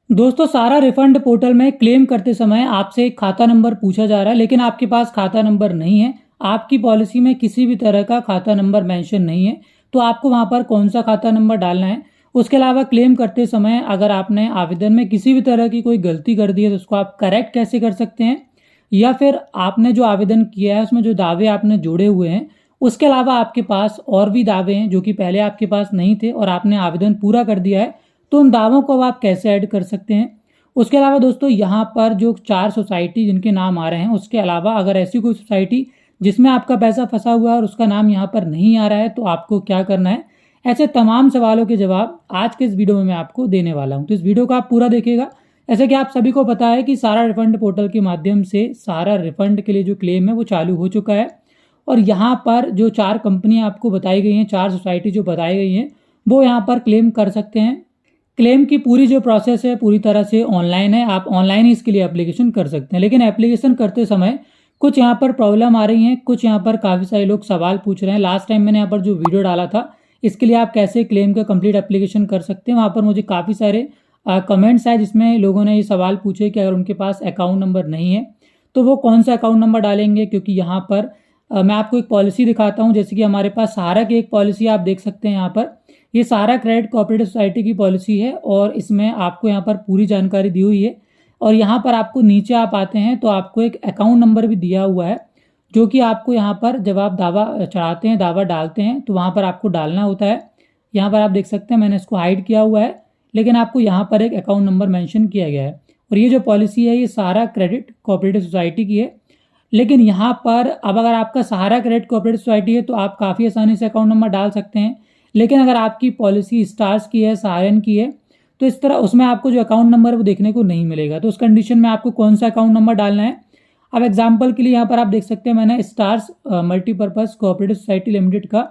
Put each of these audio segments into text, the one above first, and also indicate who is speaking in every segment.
Speaker 1: दोस्तों, सारा refund portal में क्लेम करते समय आपसे एक खाता नंबर पूछा जा रहा है, लेकिन आपके पास खाता नंबर नहीं है। आपकी पॉलिसी में किसी भी तरह का खाता नंबर मेंशन नहीं है, तो आपको वहां पर कौन सा खाता नंबर डालना है। उसके अलावा क्लेम करते समय अगर आपने आवेदन में किसी भी तरह की कोई गलती कर दी है तो उसको आप करेक्ट कैसे कर सकते हैं, या फिर आपने जो आवेदन किया है उसमें जो दावे आपने जोड़े हुए हैं उसके अलावा आपके पास और भी दावे हैं जो कि पहले आपके पास नहीं थे और आपने आवेदन पूरा कर दिया है, तो उन दावों को अब आप कैसे ऐड कर सकते हैं। उसके अलावा दोस्तों, यहाँ पर जो 4 सोसाइटी जिनके नाम आ रहे हैं उसके अलावा अगर ऐसी कोई सोसाइटी जिसमें आपका पैसा फंसा हुआ है और उसका नाम यहाँ पर नहीं आ रहा है तो आपको क्या करना है। ऐसे तमाम सवालों के जवाब आज के इस वीडियो में मैं आपको देने वाला हूँ, तो इस वीडियो को आप पूरा देखिएगा। ऐसे कि आप सभी को पता है कि सारा रिफंड पोर्टल के माध्यम से सारा रिफंड के लिए जो क्लेम है वो चालू हो चुका है, और यहाँ पर जो 4 कंपनियां आपको बताई गई हैं, 4 सोसाइटी जो बताई गई हैं, वो यहाँ पर क्लेम कर सकते हैं। क्लेम की पूरी जो प्रोसेस है पूरी तरह से ऑनलाइन है, आप ऑनलाइन ही इसके लिए एप्लीकेशन कर सकते हैं। लेकिन एप्लीकेशन करते समय कुछ यहाँ पर प्रॉब्लम आ रही है, कुछ यहाँ पर काफ़ी सारे लोग सवाल पूछ रहे हैं। लास्ट टाइम मैंने यहाँ पर जो वीडियो डाला था इसके लिए आप कैसे क्लेम का कंप्लीट एप्लीकेशन कर सकते हैं, वहाँ पर मुझे काफ़ी सारे कमेंट्स आए जिसमें लोगों ने ये सवाल पूछे कि अगर उनके पास अकाउंट नंबर नहीं है तो वो कौन सा अकाउंट नंबर डालेंगे। क्योंकि यहाँ पर मैं आपको एक पॉलिसी दिखाता हूँ, जैसे कि हमारे पास सहारा की एक पॉलिसी आप देख सकते हैं। यहाँ पर ये सहारा क्रेडिट कोऑपरेटिव सोसाइटी की पॉलिसी है और इसमें आपको यहाँ पर पूरी जानकारी दी हुई है। और यहाँ पर आपको नीचे आप आते हैं तो आपको एक अकाउंट नंबर भी दिया हुआ है, जो कि आपको यहाँ पर जब आप दावा चढ़ाते हैं, दावा डालते हैं, तो वहाँ पर आपको डालना होता है। यहाँ पर आप देख सकते हैं मैंने इसको हाइड किया हुआ है, लेकिन आपको यहाँ पर एक अकाउंट नंबर मेंशन किया गया है। और ये जो पॉलिसी है ये सहारा क्रेडिट कोऑपरेटिव सोसाइटी की है। लेकिन यहाँ पर अब अगर आपका सहारा क्रेडिट कोऑपरेटिव सोसाइटी है तो आप काफ़ी आसानी से अकाउंट नंबर डाल सकते हैं। लेकिन अगर आपकी पॉलिसी स्टार्स की है, सहारन की है, तो इस तरह उसमें आपको जो अकाउंट नंबर वो देखने को नहीं मिलेगा। तो उस कंडीशन में आपको कौन सा अकाउंट नंबर डालना है। अब एग्जाम्पल के लिए यहाँ पर आप देख सकते हैं मैंने stars multipurpose cooperative society limited का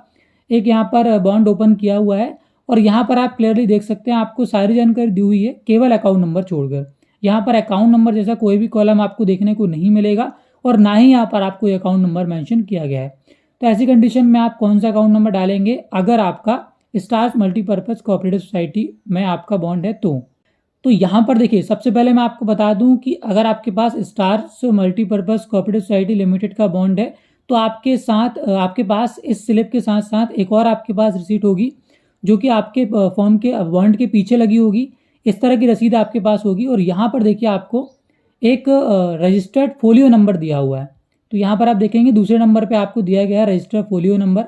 Speaker 1: एक यहाँ पर बॉन्ड ओपन किया हुआ है, और यहाँ पर आप क्लियरली देख सकते हैं आपको सारी जानकारी दी हुई है केवल अकाउंट नंबर छोड़कर। यहाँ पर अकाउंट नंबर जैसा कोई भी कॉलम आपको देखने को नहीं मिलेगा और ना ही यहाँ पर आपको अकाउंट नंबर मेंशन किया गया है। तो ऐसी कंडीशन में आप कौन सा अकाउंट नंबर डालेंगे अगर आपका स्टार्स मल्टीपर्पज़ कोऑपरेटिव सोसाइटी में आपका बॉन्ड है तो यहाँ पर देखिए, सबसे पहले मैं आपको बता दूं कि अगर आपके पास stars multipurpose cooperative society limited का बॉन्ड है तो आपके साथ आपके पास इस स्लिप के साथ साथ एक और आपके पास रिसीट होगी, जो कि आपके फॉर्म के बॉन्ड के पीछे लगी होगी। इस तरह की रसीद आपके पास होगी, और यहाँ पर देखिए आपको एक रजिस्टर्ड फोलियो नंबर दिया हुआ है। तो यहाँ पर आप देखेंगे दूसरे नंबर पे आपको दिया गया है रजिस्टर्ड फोलियो नंबर,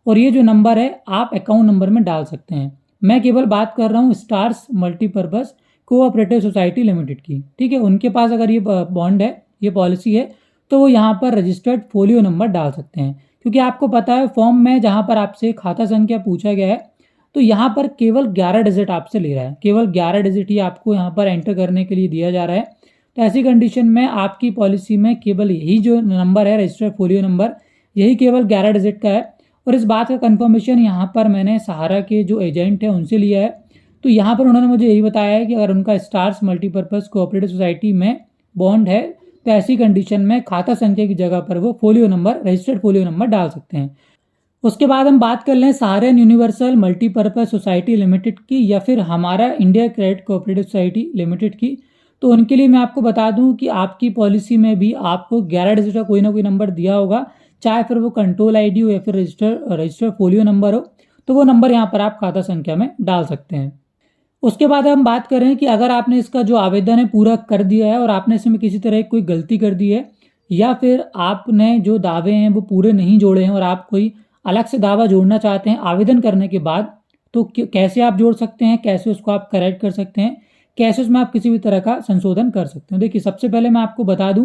Speaker 1: और ये जो नंबर है आप अकाउंट नंबर में डाल सकते हैं। मैं केवल बात कर रहा हूँ stars multipurpose cooperative society limited की, ठीक है। उनके पास अगर ये बॉन्ड है, ये पॉलिसी है, तो वो यहाँ पर रजिस्टर्ड फोलियो नंबर डाल सकते हैं। क्योंकि आपको पता है फॉर्म में जहाँ पर आपसे खाता संख्या पूछा गया है तो यहाँ पर केवल 11 डिजिट आपसे ले रहा है, केवल 11 डिजिट ही आपको यहाँ पर एंटर करने के लिए दिया जा रहा है। तो ऐसी कंडीशन में आपकी पॉलिसी में केवल यही जो नंबर है रजिस्टर्ड फोलियो नंबर, यही केवल 11 डिजिट का है। और इस बात का कंफर्मेशन यहाँ पर मैंने सहारा के जो एजेंट है उनसे लिया है। तो यहाँ पर उन्होंने मुझे यही बताया है कि अगर उनका स्टार्स मल्टीपर्पज़ कोऑपरेटिव सोसाइटी में बॉन्ड है तो ऐसी कंडीशन में खाता संख्या की जगह पर वो folio number, registered folio number डाल सकते हैं। उसके बाद हम बात कर लें सहारन यूनिवर्सल मल्टीपर्पज़ सोसाइटी लिमिटेड की या फिर हमारा India credit cooperative society limited की। तो उनके लिए मैं आपको बता दूं कि आपकी पॉलिसी में भी आपको 11 डिजिट का कोई ना कोई नंबर दिया होगा, चाहे फिर वो कंट्रोल आईडी हो या फिर रजिस्टर फोलियो नंबर हो, तो वो नंबर यहाँ पर आप खाता संख्या में डाल सकते हैं। उसके बाद हम बात करें कि अगर आपने इसका जो आवेदन है पूरा कर दिया है और आपने इसमें किसी तरह की कोई गलती कर दी है, या फिर आपने जो दावे हैं वो पूरे नहीं जोड़े हैं और आप कोई अलग से दावा जोड़ना चाहते हैं आवेदन करने के बाद, तो कैसे आप जोड़ सकते हैं, कैसे उसको आप करेक्ट कर सकते हैं, कैसे उसमें आप किसी भी तरह का संशोधन कर सकते हैं। देखिए, सबसे पहले मैं आपको बता दूं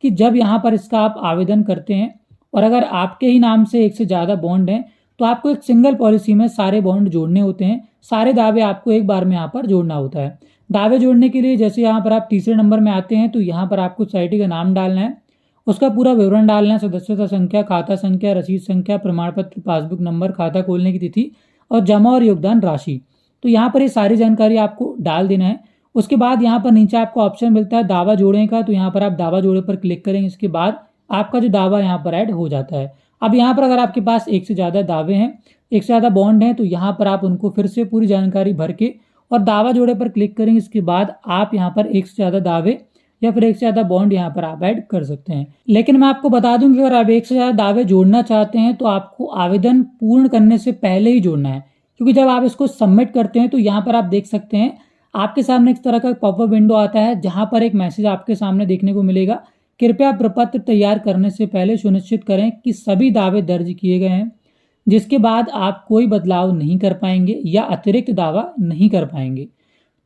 Speaker 1: कि जब यहाँ पर इसका आप आवेदन करते हैं और अगर आपके ही नाम से एक से ज़्यादा बॉन्ड हैं तो आपको एक सिंगल पॉलिसी में सारे बॉन्ड जोड़ने होते हैं, सारे दावे आपको एक बार में यहाँ पर जोड़ना होता है। दावे जोड़ने के लिए जैसे यहाँ पर आप तीसरे नंबर में आते हैं तो यहाँ पर आपको सोसाइटी का नाम डालना है, उसका पूरा विवरण डालना है, सदस्यता संख्या, खाता संख्या, रसीद संख्या, प्रमाण पत्र, पासबुक नंबर, खाता खोलने की तिथि और जमा और योगदान राशि। तो यहाँ पर ये सारी जानकारी आपको डाल देना है। उसके बाद यहाँ पर नीचे आपको ऑप्शन मिलता है दावा जोड़ने का, तो यहाँ पर आप दावा जोड़े पर क्लिक करेंगे। इसके बाद आपका जो दावा यहाँ पर ऐड हो जाता है। अब यहाँ पर अगर आपके पास एक से ज़्यादा दावे हैं, एक से ज़्यादा बॉन्ड हैं, तो यहाँ पर आप उनको फिर से पूरी जानकारी भर के और दावा जोड़े पर क्लिक करेंगे। इसके बाद आप यहाँ पर एक से ज़्यादा दावे या फिर एक से ज़्यादा बॉन्ड यहाँ पर आप ऐड कर सकते हैं। लेकिन मैं आपको बता दूं कि अगर आप एक से ज़्यादा दावे जोड़ना चाहते हैं तो आपको आवेदन पूर्ण करने से पहले ही जोड़ना है, क्योंकि जब आप इसको सबमिट करते हैं तो यहाँ पर आप देख सकते हैं आपके सामने इस तरह का पॉपअप विंडो आता है, जहाँ पर एक मैसेज आपके सामने देखने को मिलेगा, कृपया प्रपत्र तैयार करने से पहले सुनिश्चित करें कि सभी दावे दर्ज किए गए हैं, जिसके बाद आप कोई बदलाव नहीं कर पाएंगे या अतिरिक्त दावा नहीं कर पाएंगे।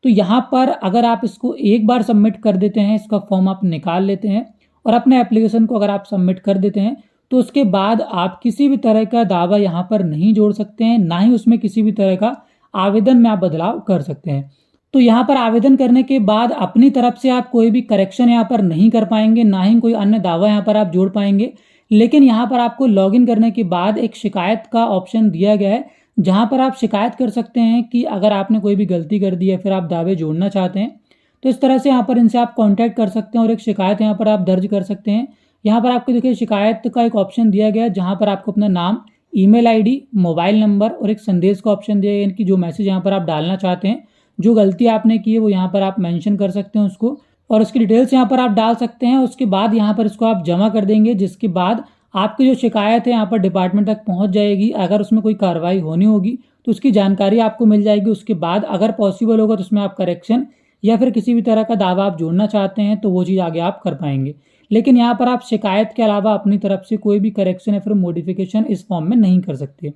Speaker 1: तो यहाँ पर अगर आप इसको एक बार सबमिट कर देते हैं, इसका फॉर्म आप निकाल लेते हैं और अपने एप्लीकेशन को अगर आप सबमिट कर देते हैं, तो उसके बाद आप किसी भी तरह का दावा यहाँ पर नहीं जोड़ सकते हैं, ना ही उसमें किसी भी तरह का आवेदन में आप बदलाव कर सकते हैं। तो यहाँ पर आवेदन करने के बाद अपनी तरफ से आप कोई भी करेक्शन यहाँ पर नहीं कर पाएंगे, ना ही कोई अन्य दावा यहाँ पर आप जोड़ पाएंगे। लेकिन यहाँ पर आपको लॉगिन करने के बाद एक शिकायत का ऑप्शन दिया गया है, जहाँ पर आप शिकायत कर सकते हैं कि अगर आपने कोई भी गलती कर दी है फिर आप दावे जोड़ना चाहते हैं, तो इस तरह से यहाँ पर इनसे आप कांटेक्ट कर सकते हैं और एक शिकायत यहाँ पर आप दर्ज कर सकते हैं। यहाँ पर आपको देखिए शिकायत का एक ऑप्शन दिया गया है, जहाँ पर आपको अपना नाम, ईमेल आईडी, मोबाइल नंबर और एक संदेश का ऑप्शन दिया गया है कि जो मैसेज यहाँ पर आप डालना चाहते हैं, जो गलती आपने की है वो यहाँ पर आप मेंशन कर सकते हैं उसको, और उसकी डिटेल्स यहाँ पर आप डाल सकते हैं। उसके बाद यहाँ पर इसको आप जमा कर देंगे, जिसके बाद आपकी जो शिकायत है यहाँ पर डिपार्टमेंट तक पहुँच जाएगी। अगर उसमें कोई कार्रवाई होनी होगी तो उसकी जानकारी आपको मिल जाएगी। उसके बाद अगर पॉसिबल होगा तो उसमें आप करेक्शन या फिर किसी भी तरह का दावा आप जोड़ना चाहते हैं तो वो चीज़ आगे आप कर पाएंगे। लेकिन यहाँ पर आप शिकायत के अलावा अपनी तरफ से कोई भी करेक्शन या फिर मॉडिफिकेशन इस फॉर्म में नहीं कर सकते।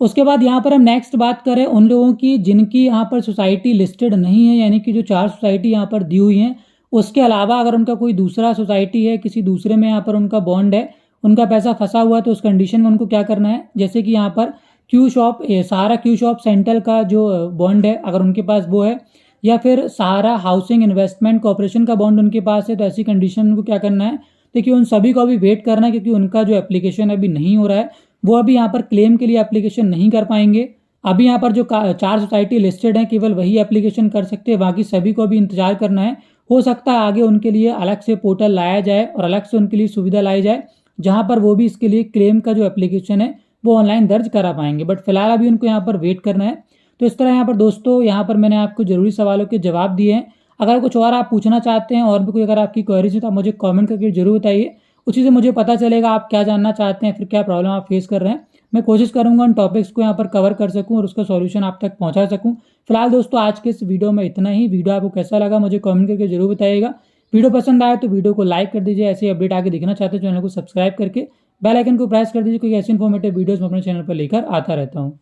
Speaker 1: उसके बाद यहाँ पर हम नेक्स्ट बात करें उन लोगों की जिनकी यहाँ पर सोसाइटी लिस्टेड नहीं है, यानी कि जो 4 सोसाइटी यहाँ पर दी हुई हैं, उसके अलावा अगर उनका कोई दूसरा सोसाइटी है, किसी दूसरे में यहाँ पर उनका बॉन्ड है, उनका पैसा फंसा हुआ है, तो उस कंडीशन में उनको क्या करना है, जैसे कि यहाँ पर क्यू शॉप, सहारा क्यू शॉप सेंट्रल का जो बॉन्ड है अगर उनके पास वो है, या फिर सहारा हाउसिंग इन्वेस्टमेंट कॉर्पोरेशन का बॉन्ड उनके पास है, तो ऐसी कंडीशन में उनको क्या करना है, देखिए उन सभी को अभी वेट करना है, क्योंकि उनका जो एप्लीकेशन अभी नहीं हो रहा है, वो अभी यहाँ पर क्लेम के लिए एप्लीकेशन नहीं कर पाएंगे। अभी यहाँ पर जो 4 सोसाइटी लिस्टेड हैं केवल वही एप्लीकेशन कर सकते हैं, बाकी सभी को अभी इंतजार करना है। हो सकता है आगे उनके लिए अलग से पोर्टल लाया जाए और अलग से उनके लिए सुविधा लाई जाए, जहाँ पर वो भी इसके लिए क्लेम का जो एप्लीकेशन है वो ऑनलाइन दर्ज करा पाएंगे। बट फिलहाल अभी उनको यहाँ पर वेट करना है। तो इस तरह यहाँ पर दोस्तों, यहाँ पर मैंने आपको जरूरी सवालों के जवाब दिए हैं। अगर कुछ और आप पूछना चाहते हैं और भी कोई अगर आपकी क्वेरीज है तो आप मुझे कमेंट करके जरूर बताइए, उसी से मुझे पता चलेगा आप क्या जानना चाहते हैं, फिर क्या प्रॉब्लम आप फेस कर रहे हैं। मैं कोशिश करूंगा उन टॉपिक्स को यहाँ पर कवर कर सकूं और उसका सॉल्यूशन आप तक पहुंचा सकूं। फिलहाल दोस्तों आज के इस वीडियो में इतना ही। वीडियो आपको कैसा लगा मुझे कमेंट करके जरूर बताइएगा। वीडियो पसंद आए तो वीडियो को लाइक कर दीजिए। ऐसे अपडेट आगे देखना चाहते हैं चैनल को सब्सक्राइब करके बेल आइकन को प्रेस कर दीजिए, क्योंकि ऐसी इन्फॉर्मेटिव वीडियोस मैं अपने चैनल पर लेकर आता रहता हूँ।